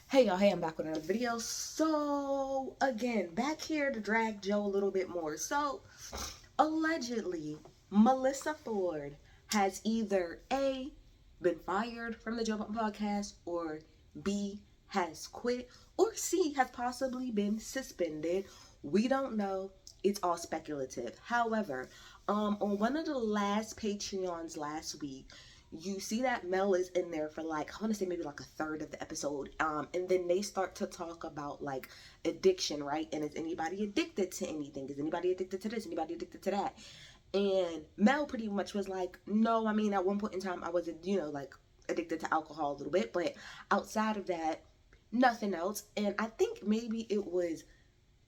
Hey y'all, hey, I'm back with another video. So, again, back here to drag Joe a little bit more. So, allegedly, Melyssa Ford has either A, been fired from the Joe Button podcast, or B, has quit, or C, has possibly been suspended. We don't know. It's all speculative. However, on one of the last Patreons last week, you see that Mel is in there for like, I want to say maybe like a third of the episode, and then they start to talk about like addiction, right? And is anybody addicted to anything? Is anybody addicted to this? Anybody addicted to that? And Mel pretty much was like, no, I mean, at one point in time I was, like addicted to alcohol a little bit, but outside of that, nothing else. And I think maybe it was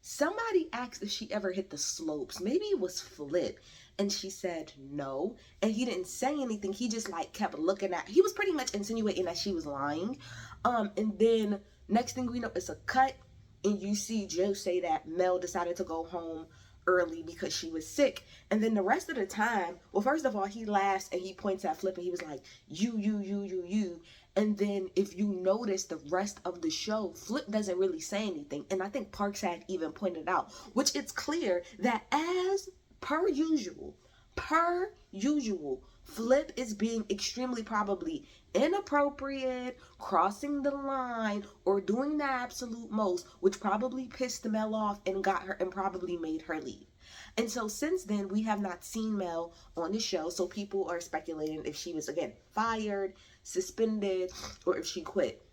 somebody asked if she ever hit the slopes. Maybe it was Flip. And she said no. And he didn't say anything. He just like kept looking at, he was pretty much insinuating that she was lying. And then next thing we know, it's a cut. And you see Joe say that Mel decided to go home early because she was sick. And then the rest of the time, well, first of all, he laughs and he points at Flip and he was like, you. And then if you notice the rest of the show, Flip doesn't really say anything. And I think Parks had even pointed out, which it's clear that as per usual, Flip is being extremely probably inappropriate, crossing the line, or doing the absolute most, which probably pissed Mel off and got her and probably made her leave. And so since then, we have not seen Mel on the show. So people are speculating if she was, again, fired, suspended, or if she quit.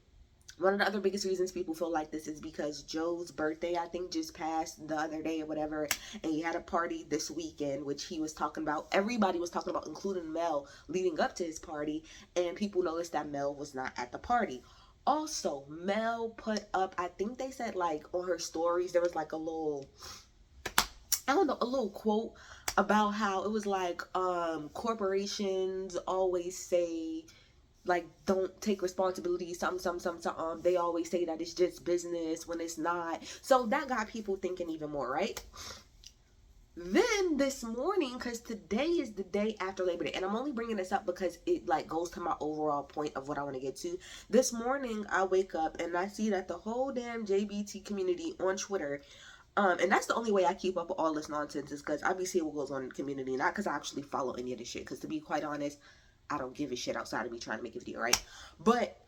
One of the other biggest reasons people feel like this is because Joe's birthday, I think, just passed the other day or whatever, and he had a party this weekend, which he was talking about. Everybody was talking about, including Mel, leading up to his party, and people noticed that Mel was not at the party. Also, Mel put up, I think they said, like, on her stories, there was like a little, I don't know, a little quote about how it was like, corporations always say, like, don't take responsibility, something. They always say that it's just business when it's not. So that got people thinking even more, right? Then this morning, because today is the day after Labor Day, and I'm only bringing this up because it like goes to my overall point of what I want to get to. This morning I wake up and I see that the whole damn JBT community on Twitter, and that's the only way I keep up with all this nonsense, is because I be seeing what goes on in the community, not because I actually follow any of this shit. Because to be quite honest, I don't give a shit outside of me trying to make a video, right? But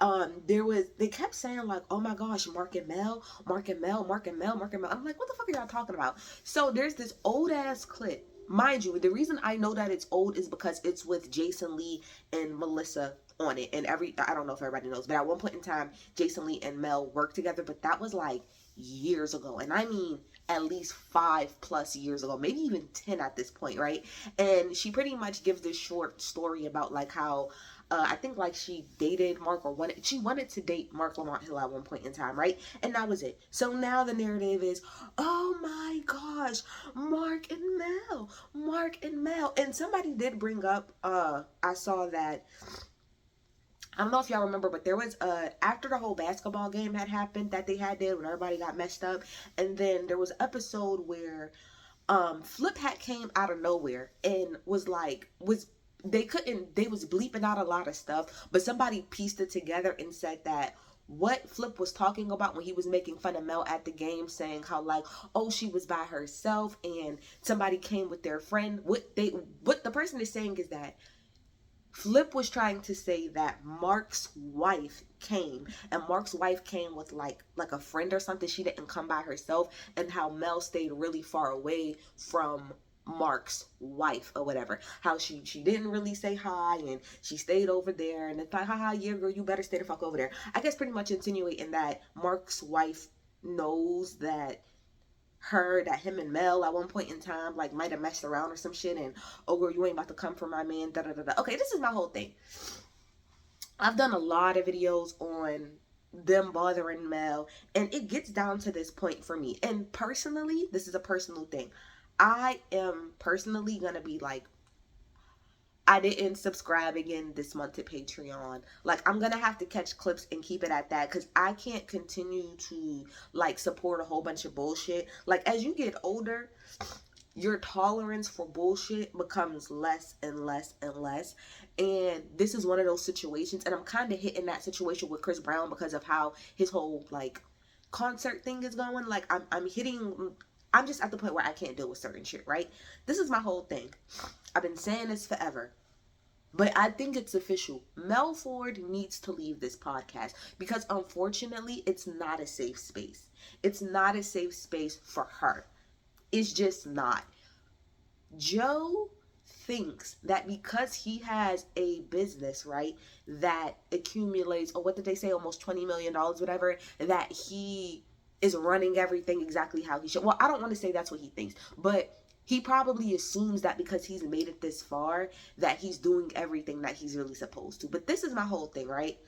they kept saying like, oh my gosh, Mark and Mel. I'm like, what the fuck are y'all talking about? So there's this old ass clip. Mind you, the reason I know that it's old is because it's with Jason Lee and Melyssa on it. And I don't know if everybody knows, but at one point in time, Jason Lee and Mel worked together, but that was like years ago. And I mean, at least 5+ years ago, maybe even 10 at this point, right? And she pretty much gives this short story about like how I think like she dated Mark, or she wanted to date Mark Lamont Hill at one point in time, right? And that was it. So now the narrative is, oh my gosh, Mark and Mel. And somebody did bring up, I saw that, I don't know if y'all remember, but there was after the whole basketball game had happened that they had did when everybody got messed up, and then there was an episode where Flip Hat came out of nowhere and was like, they was bleeping out a lot of stuff, but somebody pieced it together and said that what Flip was talking about when he was making fun of Mel at the game, saying how like, oh, she was by herself and somebody came with their friend. What the person is saying is that Flip was trying to say that Mark's wife came, and Mark's wife came with like a friend or something. She didn't come by herself, and how Mel stayed really far away from Mark's wife or whatever. How she didn't really say hi, and she stayed over there, and it's like, haha, yeah, girl, you better stay the fuck over there. I guess pretty much insinuating that Mark's wife knows that him and Mel at one point in time like might have messed around or some shit, and oh girl, you ain't about to come for my man, da da da da. Okay, this is my whole thing. I've done a lot of videos on them bothering Mel, and it gets down to this point for me. And personally, this is a personal thing. I am personally gonna be like, I didn't subscribe again this month to Patreon. Like, I'm gonna have to catch clips and keep it at that, because I can't continue to like support a whole bunch of bullshit. Like, as you get older, your tolerance for bullshit becomes less and less and less. And this is one of those situations, and I'm kind of hitting that situation with Chris Brown because of how his whole like concert thing is going. Like I'm just at the point where I can't deal with certain shit, right? This is my whole thing. I've been saying this forever. But I think it's official. Mel Ford needs to leave this podcast because unfortunately it's not a safe space. It's not a safe space for her. It's just not. Joe thinks that because he has a business, right, that accumulates, or what did they say, almost $20 million, whatever, that he is running everything exactly how he should. Well, I don't want to say that's what he thinks, but he probably assumes that because he's made it this far, that he's doing everything that he's really supposed to. But this is my whole thing, right?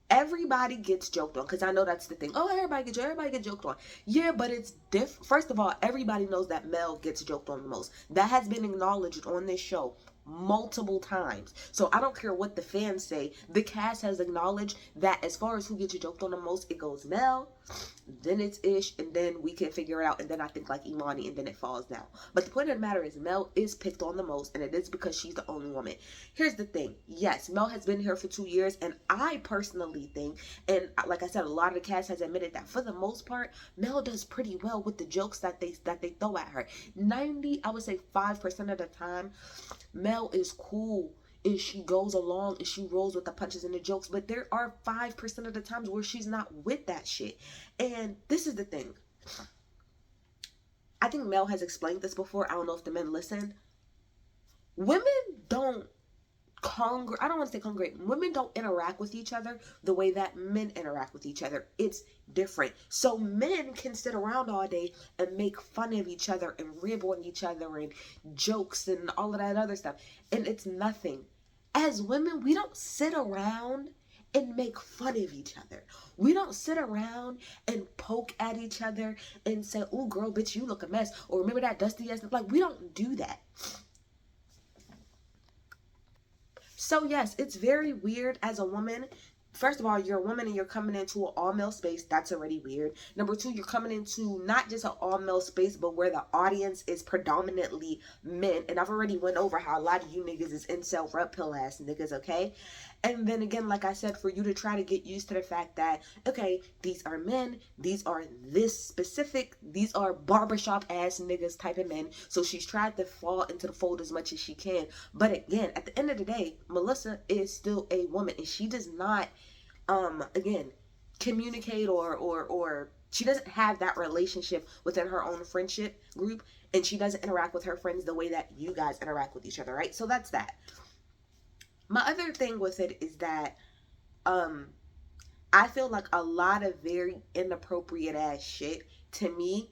Everybody gets joked on, because I know that's the thing. Oh, everybody gets joked on. Yeah, but it's different. First of all, everybody knows that Mel gets joked on the most. That has been acknowledged on this show multiple times. So I don't care what the fans say. The cast has acknowledged that as far as who gets joked on the most, it goes Mel, then it's Ish, and then we can figure it out, and then I think like Imani, and then it falls down. But the point of the matter is Mel is picked on the most, and it is because she's the only woman. Here's the thing. Yes, Mel has been here for 2 years, and I personally think, and like I said, a lot of the cast has admitted that for the most part, Mel does pretty well with the jokes that they throw at her. 90, I would say 5% of the time, Mel is cool and she goes along and she rolls with the punches and the jokes, but there are 5% of the times where she's not with that shit. And this is the thing. I think Mel has explained this before. I don't know if the men listen. Women don't I don't want to say congregate. Women don't interact with each other the way that men interact with each other. It's different. So men can sit around all day and make fun of each other and rib on each other and jokes and all of that other stuff. And it's nothing. As women, we don't sit around and make fun of each other. We don't sit around and poke at each other and say, "Oh, girl, bitch, you look a mess." Or remember that dusty ass. Like, we don't do that. So yes, it's very weird as a woman. First of all, you're a woman and you're coming into an all-male space. That's already weird. Number two, you're coming into not just an all-male space, but where the audience is predominantly men. And I've already went over how a lot of you niggas is incel red pill ass niggas, okay? And then again, like I said, for you to try to get used to the fact that, okay, these are men, these are this specific, these are barbershop ass niggas type of men. So she's tried to fall into the fold as much as she can. But again, at the end of the day, Melyssa is still a woman and she does not again communicate or she doesn't have that relationship within her own friendship group, and she doesn't interact with her friends the way that you guys interact with each other, right? So that's that. My other thing with it is that I feel like a lot of very inappropriate ass shit to me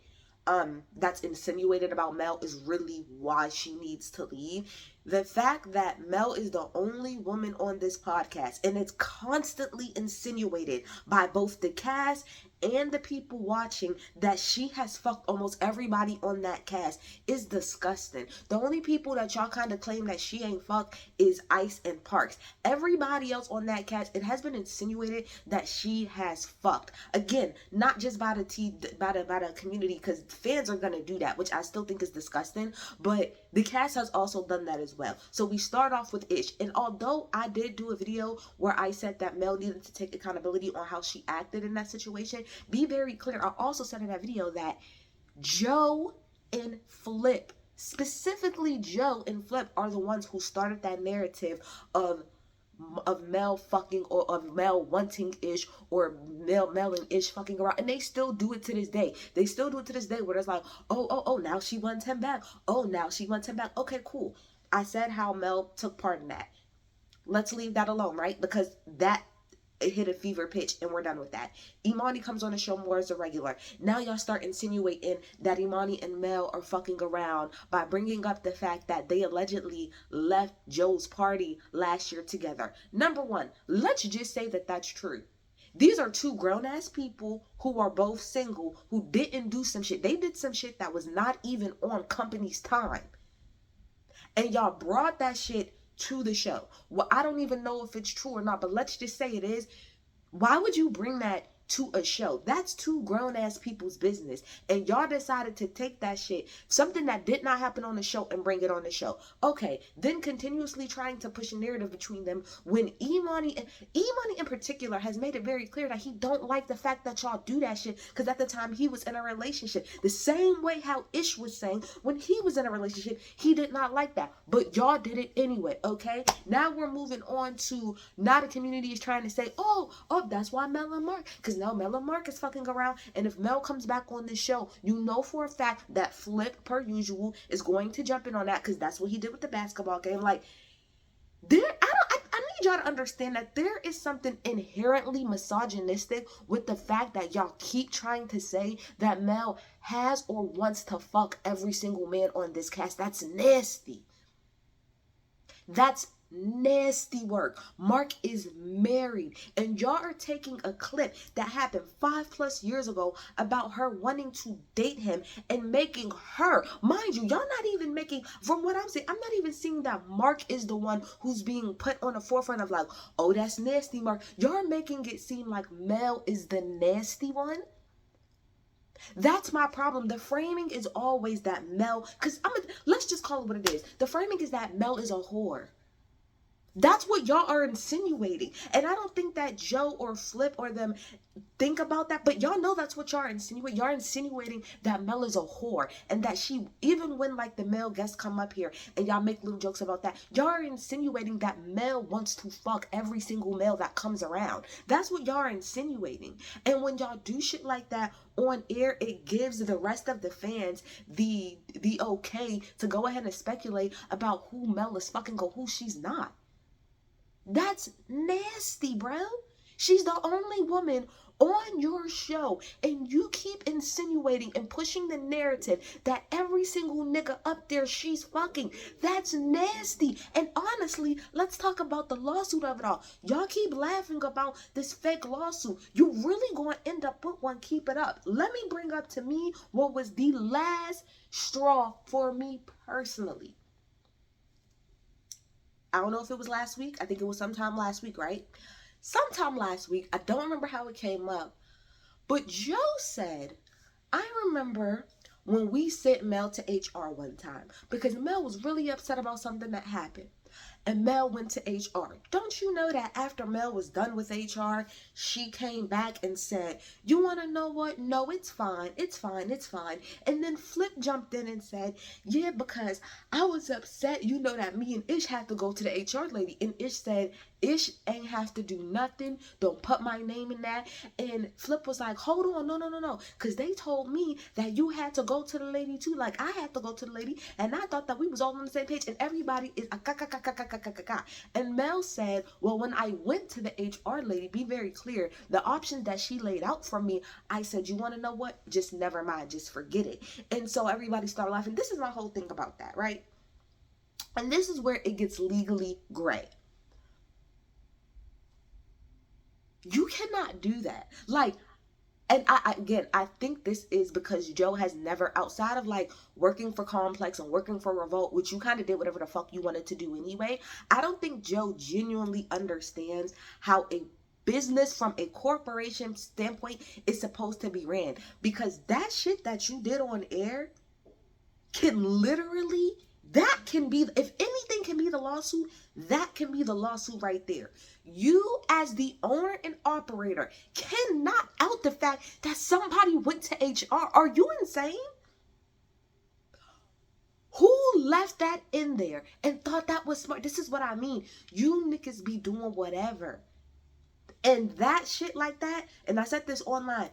that's insinuated about Mel is really why she needs to leave. The fact that Mel is the only woman on this podcast, and it's constantly insinuated by both the cast and the people watching that she has fucked almost everybody on that cast, is disgusting. The only people that y'all kind of claim that she ain't fucked is Ice and Parks. Everybody else on that cast, it has been insinuated that she has fucked. Again, not just by the community, because fans are gonna do that, which I still think is disgusting, but the cast has also done that as well. So we start off with Ish, and although I did do a video where I said that Mel needed to take accountability on how she acted in that situation, be very clear, I also said in that video that Joe and Flip, specifically Joe and Flip, are the ones who started that narrative of Mel fucking, or of Mel wanting Ish, or Mel and Ish fucking around, and they still do it to this day. They still do it to this day where it's like, oh, now she wants him back. Oh, now she wants him back. Okay, cool. I said how Mel took part in that. Let's leave that alone, right? Because that it hit a fever pitch and we're done with that. Imani comes on the show more as a regular. Now y'all start insinuating that Imani and Mel are fucking around by bringing up the fact that they allegedly left Joe's party last year together. Number one, let's just say that that's true. These are two grown-ass people who are both single, who didn't do some shit. They did some shit that was not even on company's time. And y'all brought that shit to the show. Well, I don't even know if it's true or not, but let's just say it is. Why would you bring that to a show. That's two grown ass people's business. And y'all decided to take that shit, something that did not happen on the show, and bring it on the show. Okay, then continuously trying to push a narrative between them when Imani in particular has made it very clear that he don't like the fact that y'all do that shit, because at the time he was in a relationship. The same way how Ish was saying when he was in a relationship, he did not like that. But y'all did it anyway, okay? Now we're moving on to, now the community is trying to say, oh, that's why Mel and Mark, because now Mel and Mark is fucking around, and if Mel comes back on this show, you know for a fact that Flip, per usual, is going to jump in on that, because that's what he did with the basketball game. Like, I need y'all to understand that there is something inherently misogynistic with the fact that y'all keep trying to say that Mel has or wants to fuck every single man on this cast. That's nasty. That's nasty work. Mark is married, and y'all are taking a clip that happened 5+ years ago about her wanting to date him and making her, mind you, y'all not even making, from what I'm saying, I'm not even seeing that Mark is the one who's being put on the forefront of like, oh, that's nasty, Mark. Y'all making it seem like Mel is the nasty one. That's my problem. The framing is always that Mel, because let's just call it what it is. The framing is that Mel is a whore. That's what y'all are insinuating. And I don't think that Joe or Flip or them think about that, but y'all know that's what y'all are insinuating. Y'all are insinuating that Mel is a whore, and that she, even when like the male guests come up here and y'all make little jokes about that, y'all are insinuating that Mel wants to fuck every single male that comes around. That's what y'all are insinuating. And when y'all do shit like that on air, it gives the rest of the fans the okay to go ahead and speculate about who Mel is fucking or who she's not. That's nasty, bro. She's the only woman on your show, and you keep insinuating and pushing the narrative that every single nigga up there she's fucking. That's nasty. And honestly, let's talk about the lawsuit of it all. Y'all keep laughing about this fake lawsuit. You really gonna end up with one. Keep it up. Let me bring up to me what was the last straw for me personally. I don't know if it was last week. I think it was sometime last week, right? Sometime last week. I don't remember how it came up. But Joe said, I remember when we sent Mel to HR one time, because Mel was really upset about something that happened. And Mel went to HR. Don't you know that after Mel was done with HR, she came back and said, you want to know what? No, it's fine. It's fine. It's fine. And then Flip jumped in and said, yeah, because I was upset. You know that me and Ish had to go to the HR lady. And Ish said, Ish ain't have to do nothing. Don't put my name in that. And Flip was like, hold on. No. Because they told me that you had to go to the lady too. Like, I had to go to the lady. And I thought that we was all on the same page. And everybody is And Mel said, well, when I went to the HR lady, be very clear, the options that she laid out for me, I said, you want to know what? Just never mind. Just forget it. And so everybody started laughing. This is my whole thing about that, right? And this is where it gets legally gray. You cannot do that. Like, and I think this is because Joe has never, outside of like working for Complex and working for Revolt, which you kind of did whatever the fuck you wanted to do anyway, I don't think Joe genuinely understands how a business from a corporation standpoint is supposed to be ran. Because that shit that you did on air can literally, that can be, if anything can be the lawsuit, that can be the lawsuit right there. You as the owner and operator cannot out the fact that somebody went to HR. Are you insane? Who left that in there and thought that was smart? This is what I mean. You niggas be doing whatever. And that shit like that, and I said this online,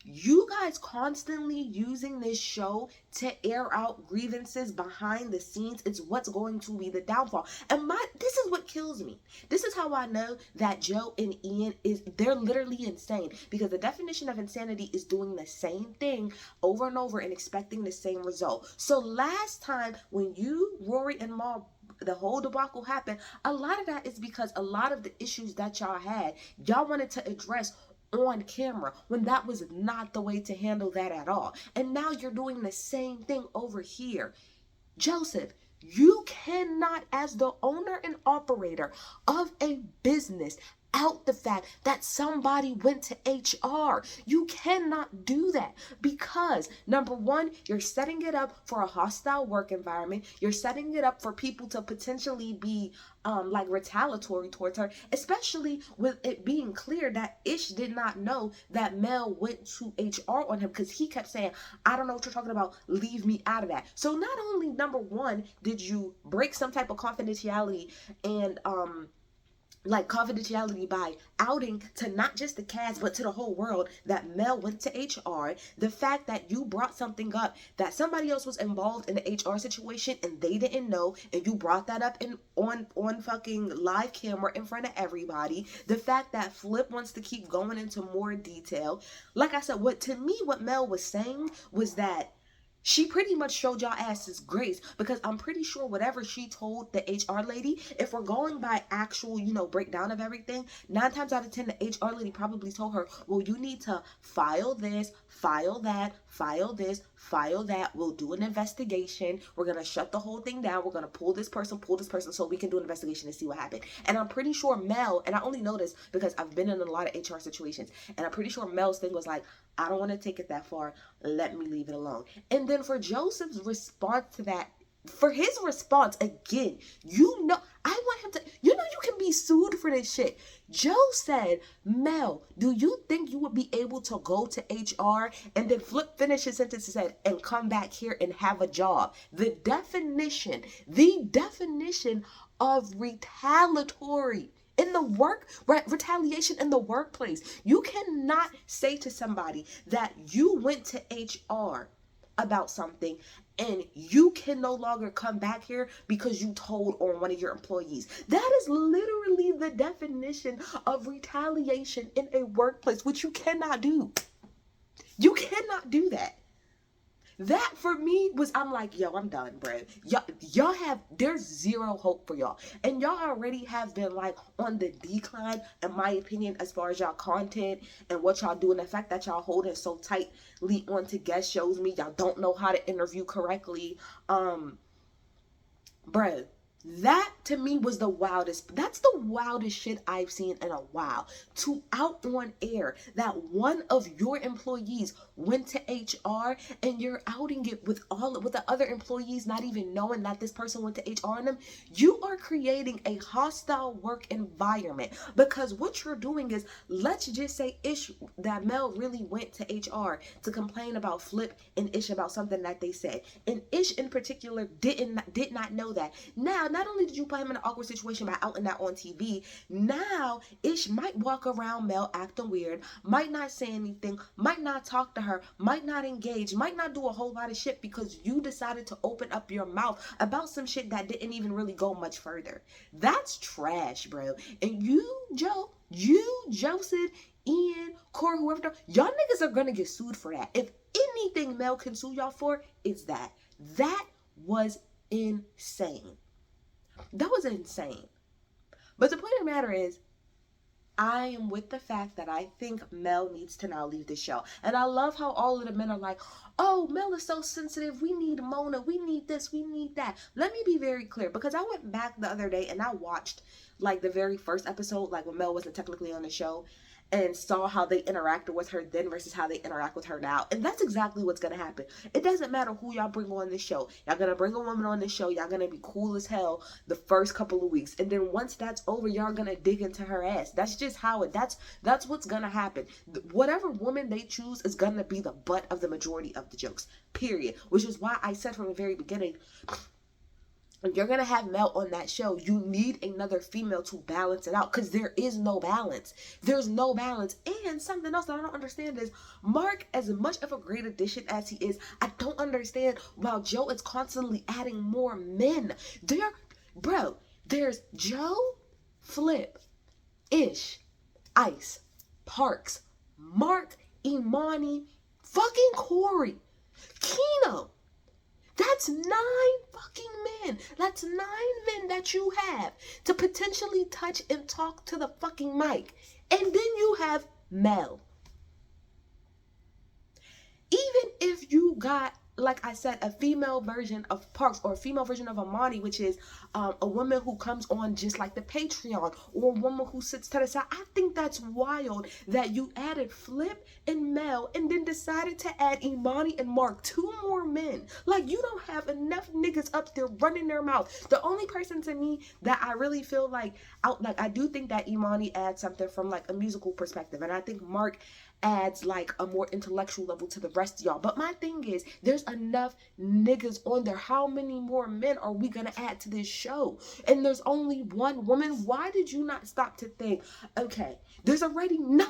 you guys constantly using this show to air out grievances behind the scenes, it's what's going to be the downfall. And this is what kills me. This is how I know that Joe and Ian they're literally insane, because the definition of insanity is doing the same thing over and over and expecting the same result. So last time when you, Rory and Mal, the whole debacle happened, a lot of that is because a lot of the issues that y'all had, y'all wanted to address on camera, when that was not the way to handle that at all. And now you're doing the same thing over here. Joseph, you cannot, as the owner and operator of a business, out the fact that somebody went to HR. You cannot do that because, number one, you're setting it up for a hostile work environment. You're setting it up for people to potentially be like retaliatory towards her, especially with it being clear that Ish did not know that Mel went to HR on him because he kept saying, I don't know what you're talking about, leave me out of that. So not only, number one, did you break some type of confidentiality and like confidentiality by outing to not just the cast but to the whole world that Mel went to HR, the fact that you brought something up that somebody else was involved in the HR situation and they didn't know, and you brought that up in on fucking live camera in front of everybody, the fact that Flip wants to keep going into more detail. Like I said, what Mel was saying was that she pretty much showed y'all asses grace because I'm pretty sure whatever she told the HR lady, if we're going by actual, breakdown of everything, 9 times out of 10, the HR lady probably told her, well, you need to file this, file that, file this, file that. We'll do an investigation. We're going to shut the whole thing down. We're going to pull this person so we can do an investigation and see what happened. And I'm pretty sure Mel, and I only know this because I've been in a lot of HR situations, and I'm pretty sure Mel's thing was like, I don't want to take it that far. Let me leave it alone. And then for Joseph's response to that, for his response, again, I want him to, you can be sued for this shit. Joe said, Mel, do you think you would be able to go to HR? And then Flip finished his sentence and said, and come back here and have a job. The definition of retaliatory in the retaliation in the workplace. You cannot say to somebody that you went to HR about something and you can no longer come back here because you told on one of your employees. That is literally the definition of retaliation in a workplace, which you cannot do. You cannot do that. That for me was, I'm like, yo, I'm done, bro. There's zero hope for y'all. And y'all already have been like on the decline, in my opinion, as far as y'all content and what y'all do. And the fact that y'all holding so tightly onto guest shows me y'all don't know how to interview correctly. Bro, that to me was that's the wildest shit I've seen in a while. To out on air that one of your employees went to HR and you're outing it with the other employees not even knowing that this person went to HR on them. You are creating a hostile work environment because what you're doing is, let's just say that Mel really went to HR to complain about Flip and Ish about something that they said. And Ish in particular did not know that. Now, not only did you put him in an awkward situation by outing that on TV, now Ish might walk around Mel acting weird, might not say anything, might not talk to her, might not engage, might not do a whole lot of shit because you decided to open up your mouth about some shit that didn't even really go much further. That's trash, bro. And you, Joseph, Ian, Corey, whoever, y'all niggas are gonna get sued for that. If anything Mel can sue y'all for, it's that. That was insane. That was insane. But the point of the matter is, I am with the fact that I think Mel needs to now leave the show. And I love how all of the men are like, oh, Mel is so sensitive. We need Mona. We need this. We need that. Let me be very clear, because I went back the other day and I watched like the very first episode, like when Mel wasn't technically on the show, and saw how they interacted with her then versus how they interact with her now. And that's exactly what's going to happen. It doesn't matter who y'all bring on this show. Y'all going to bring a woman on this show. Y'all going to be cool as hell the first couple of weeks. And then once that's over, y'all going to dig into her ass. That's just how that's what's going to happen. Whatever woman they choose is going to be the butt of the majority of the jokes. Period. Which is why I said from the very beginning, if you're going to have Mel on that show, you need another female to balance it out, because there is no balance. There's no balance. And something else that I don't understand is, Mark, as much of a great addition as he is, I don't understand why Joe is constantly adding more men. There's Joe, Flip, Ish, Ice, Parks, Mark, Imani, fucking Corey, Keno. That's 9 fucking men. That's 9 men that you have to potentially touch and talk to the fucking mic. And then you have Mel. Even if you got like I said, a female version of Parks or a female version of Amani, which is a woman who comes on just like the Patreon, or a woman who sits to the side. I think that's wild that you added Flip and Mel and then decided to add Imani and Mark, 2 more men. Like, you don't have enough niggas up there running their mouth. The only person to me that I really feel like I do think that Imani adds something from like a musical perspective, and I think Mark adds like a more intellectual level to the rest of y'all. But my thing is, there's enough niggas on there. How many more men are we gonna add to this show? And there's only one woman. Why did you not stop to think, okay, there's already 9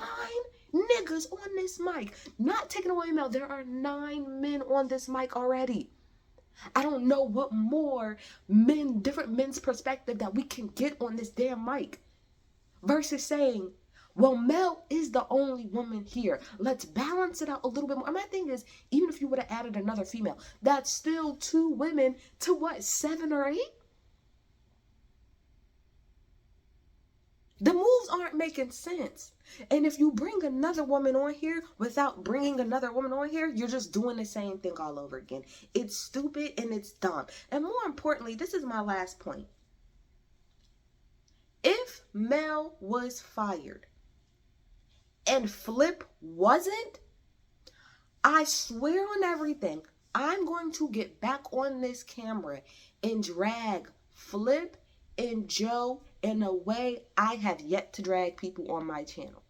niggas on this mic? Not taking away Mel, there are 9 men on this mic already. I don't know what more men, different men's perspective that we can get on this damn mic, versus saying, well, Mel is the only woman here. Let's balance it out a little bit more. And my thing is, even if you would have added another female, that's still 2 women to what, 7 or 8? The moves aren't making sense. And if you bring another woman on here without bringing another woman on here, you're just doing the same thing all over again. It's stupid and it's dumb. And more importantly, this is my last point. If Mel was fired and Flip wasn't, I swear on everything, I'm going to get back on this camera and drag Flip and Joe in a way I have yet to drag people on my channel.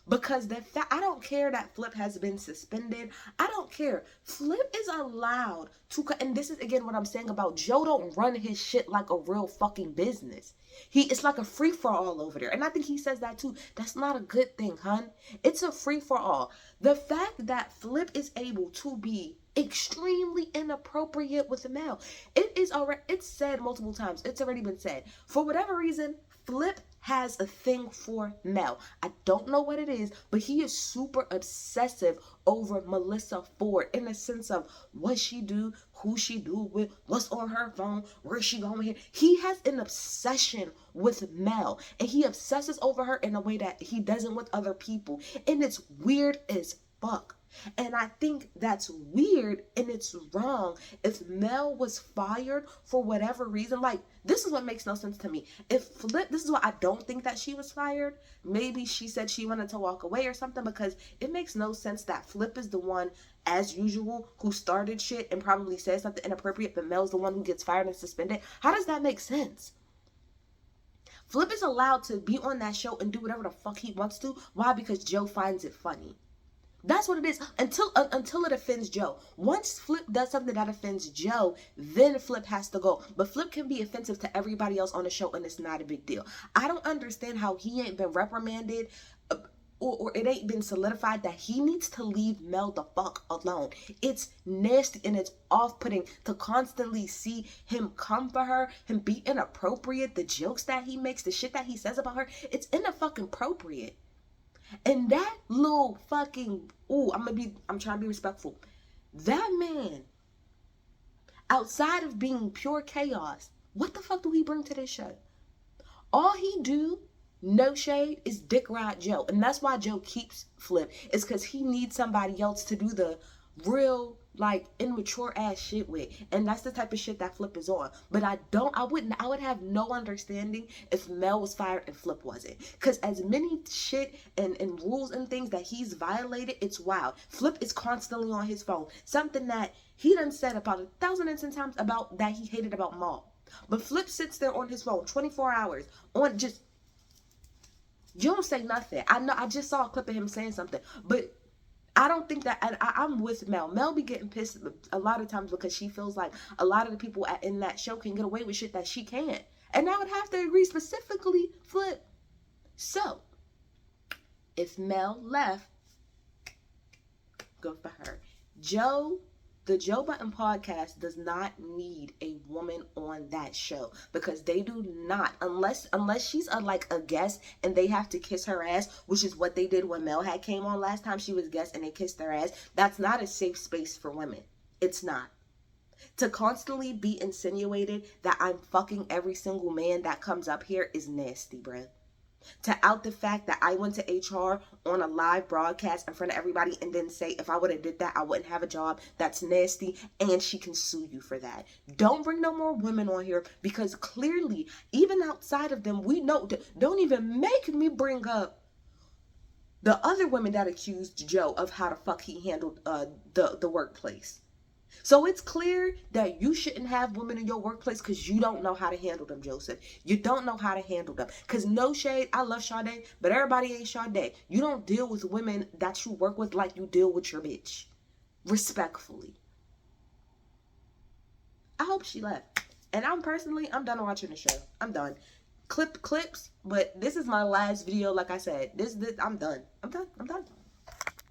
Because I don't care that Flip has been suspended. I don't care. Flip is allowed to, and this is again what I'm saying about Joe don't run his shit like a real fucking business. It's like a free-for-all over there. And I think he says that too. That's not a good thing, hun. It's a free-for-all. The fact that Flip is able to be extremely inappropriate with Mel, it's said multiple times. It's already been said. For whatever reason, Flip has a thing for Mel. I don't know what it is, but he is super obsessive over Melyssa Ford in the sense of what she do, who she do with, what's on her phone, where she going here. He has an obsession with Mel, and he obsesses over her in a way that he doesn't with other people, and it's weird as fuck. And I think that's weird and it's wrong. If Mel was fired for whatever reason, like, this is what makes no sense to me. If Flip, this is why I don't think that she was fired. Maybe she said she wanted to walk away or something, because it makes no sense that Flip is the one, as usual, who started shit and probably said something inappropriate, but Mel's the one who gets fired and suspended. How does that make sense? Flip is allowed to be on that show and do whatever the fuck he wants to. Why? Because Joe finds it funny. That's what it is, until it offends Joe. Once Flip does something that offends Joe, then Flip has to go. But Flip can be offensive to everybody else on the show, and it's not a big deal. I don't understand how he ain't been reprimanded, or it ain't been solidified that he needs to leave Mel the fuck alone. It's nasty and it's off-putting to constantly see him come for her, him be inappropriate, the jokes that he makes, the shit that he says about her. It's inappropriate. And that little fucking, I'm trying to be respectful. That man, outside of being pure chaos, what the fuck do he bring to this show? All he do, no shade, is dick ride Joe. And that's why Joe keeps Flip. It's because he needs somebody else to do the real, like, immature ass shit with. And that's the type of shit that Flip is on. But I would have no understanding if Mel was fired and Flip wasn't. Because as many shit and rules and things that he's violated, it's wild. Flip is constantly on his phone. Something that he done said about 1,010 times about that he hated about Maul. But Flip sits there on his phone 24 hours on just, you don't say nothing. I know, I just saw a clip of him saying something, but I don't think that, I'm with Mel. Mel be getting pissed a lot of times because she feels like a lot of the people in that show can get away with shit that she can't. And I would have to agree, specifically Flip. So, if Mel left, good for her. The Joe Budden podcast does not need a woman on that show, because they do not, unless she's a guest and they have to kiss her ass, which is what they did when Mel had came on last time. She was guest and they kissed her ass. That's not a safe space for women. It's not. To constantly be insinuated that I'm fucking every single man that comes up here is nasty, bruh. To out the fact that I went to HR on a live broadcast in front of everybody and then say if I would have did that, I wouldn't have a job. That's nasty, and she can sue you for that. Don't bring no more women on here, because clearly, even outside of them, we know. Don't even make me bring up the other women that accused Joe of how the fuck he handled the workplace. So it's clear that you shouldn't have women in your workplace because you don't know how to handle them, Joseph. You don't know how to handle them. Because no shade, I love Sade, but everybody ain't Sade. You don't deal with women that you work with like you deal with your bitch. Respectfully. I hope she left. And I'm done watching the show. I'm done. Clips, but this is my last video. Like I said, I'm done. I'm done.